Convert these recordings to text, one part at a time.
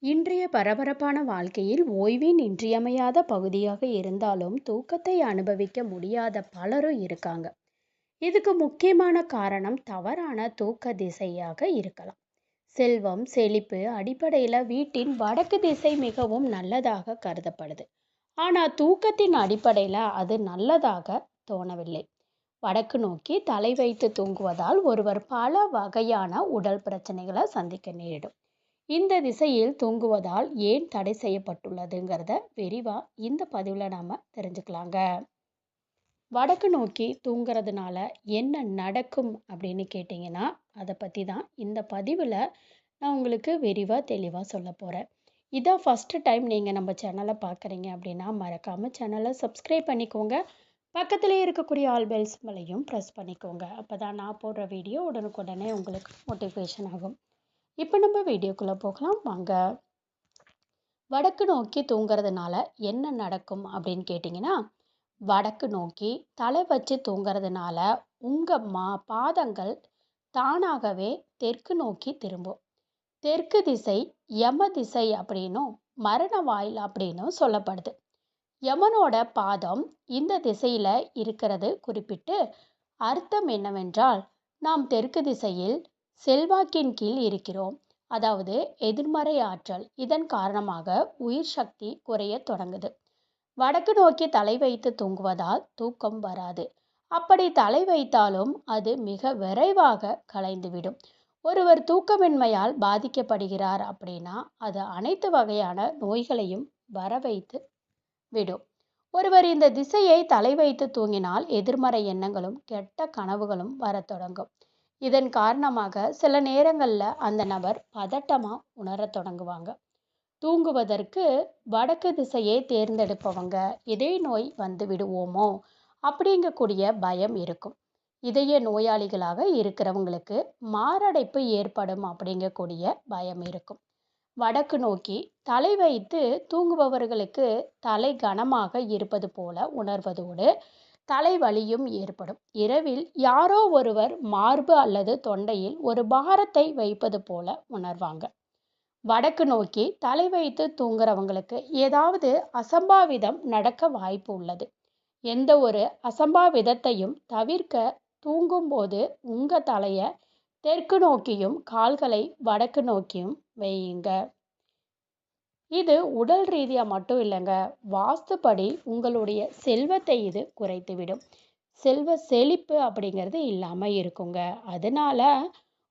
இன்றைய பரபரப்பான வாழ்க்கையில் ஓய்வின் இன்றியமையாத பகுதியாக இருந்தாலும் தூக்கத்தை அனுபவிக்க முடியாத பலரும் இருக்காங்க. இதுக்கு முக்கியமான காரணம் தவறான தூக்க திசையாக இருக்கலாம். செல்வம் செழிப்பு அடிப்படையில் வீட்டின் வடக்கு திசை மிகவும் நல்லதாக கருதப்படுது. ஆனால் தூக்கத்தின் அடிப்படையில் அது நல்லதாக தோணவில்லை. வடக்கு நோக்கி தலை வைத்து தூங்குவதால் ஒருவர் பல வகையான உடல் பிரச்சனைகளை சந்திக்க நேரிடும். இந்த திசையில் தூங்குவதால் ஏன் தடை செய்யப்பட்டுள்ளதுங்கிறத விரிவா இந்த பதிவில் நாம தெரிஞ்சுக்கலாங்க. வடக்கு நோக்கி தூங்குறதுனால என்ன நடக்கும் அப்படின்னு கேட்டிங்கன்னா, அதை பற்றி தான் இந்த பதிவில் நான் உங்களுக்கு விரிவாக தெளிவாக சொல்ல போகிறேன். இதான் ஃபஸ்ட்டு டைம் நீங்கள் நம்ம சேனலை பார்க்குறீங்க அப்படின்னா மறக்காமல் சேனலை சப்ஸ்கிரைப் பண்ணிக்கோங்க. பக்கத்திலே இருக்கக்கூடிய ஆல் பெல் சிம்பலையும் ப்ரெஸ் பண்ணிக்கோங்க. அப்போ தான் நான் போடுற வீடியோ உடனுக்குடனே உங்களுக்கு மோட்டிவேஷன் ஆகும். இப்போ நம்ம வீடியோக்குள்ளே போகலாம் வாங்க. வடக்கு நோக்கி தூங்குறதுனால என்ன நடக்கும் அப்படின்னு கேட்டிங்கன்னா, வடக்கு நோக்கி தலை வச்சு தூங்குறதுனால உங்கள் பாதங்கள் தானாகவே தெற்கு நோக்கி திரும்பும். தெற்கு திசை யம திசை அப்படின்னும் மரண வாயில் அப்படின்னும் சொல்லப்படுது. யமனோட பாதம் இந்த திசையில் இருக்கிறது குறிப்பிட்டு அர்த்தம் என்னவென்றால், நாம் தெற்கு திசையில் செல்வாக்கின் கீழ் இருக்கிறோம். அதாவது எதிர்மறை ஆற்றல். இதன் காரணமாக உயிர் சக்தி குறைய தொடங்குது. வடக்கு நோக்கி தலை வைத்து தூங்குவதால் தூக்கம் வராது. அப்படி தலை வைத்தாலும் அது மிக விரைவாக கலைந்துவிடும். ஒருவர் தூக்கமின்மையால் பாதிக்கப்படுகிறார் அப்படின்னா அது அனைத்து வகையான நோய்களையும் வர வைத்து விடும். ஒருவர் இந்த திசையை தலை வைத்து தூங்கினால் எதிர்மறை எண்ணங்களும் கெட்ட கனவுகளும் வரத் தொடங்கும். இதன் காரணமாக சில நேரங்களில் அந்த நபர் பதட்டமாக உணரத் தொடங்குவாங்க. தூங்குவதற்கு வடக்கு திசையை தேர்ந்தெடுப்பவங்க இதய நோய் வந்து விடுவோமோ அப்படிங்கக்கூடிய பயம் இருக்கும். இதய நோயாளிகளாக இருக்கிறவங்களுக்கு மாரடைப்பு ஏற்படும் அப்படிங்கக்கூடிய பயம் இருக்கும். வடக்கு நோக்கி தலை வைத்து தூங்குபவர்களுக்கு தலை கனமாக இருப்பது போல உணர்வதோடு தலைவலியும் ஏற்படும். இரவில் யாரோ ஒருவர் மார்பு அல்லது தொண்டையில் ஒரு பாரத்தை வைப்பது போல உணர்வாங்க. வடக்கு நோக்கி தலை வைத்து தூங்குறவங்களுக்கு ஏதாவது அசம்பாவிதம் நடக்க வாய்ப்பு உள்ளது. எந்த ஒரு அசம்பாவிதத்தையும் தவிர்க்க தூங்கும்போது உங்க தலையை தெற்கு நோக்கியும் கால்களை வடக்கு நோக்கியும் வையுங்க. இது உடல் ரீதியாக மட்டும் இல்லைங்க, வாஸ்துப்படி உங்களுடைய செல்வத்தை இது குறைத்துவிடும். செல்வ செழிப்பு அப்படிங்கிறது இல்லாமல் இருக்குங்க. அதனால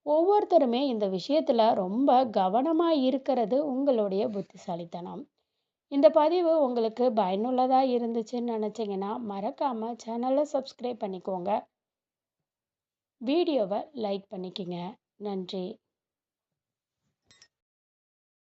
ஒவ்வொருத்தருமே இந்த விஷயத்தில் ரொம்ப கவனமாக இருக்கிறது உங்களுடைய புத்திசாலித்தனம். இந்த பதிவு உங்களுக்கு பயனுள்ளதாக இருந்துச்சுன்னு நினச்சிங்கன்னா மறக்காமல் சேனலை சப்ஸ்கிரைப் பண்ணிக்கோங்க. வீடியோவை லைக் பண்ணிக்கோங்க. நன்றி.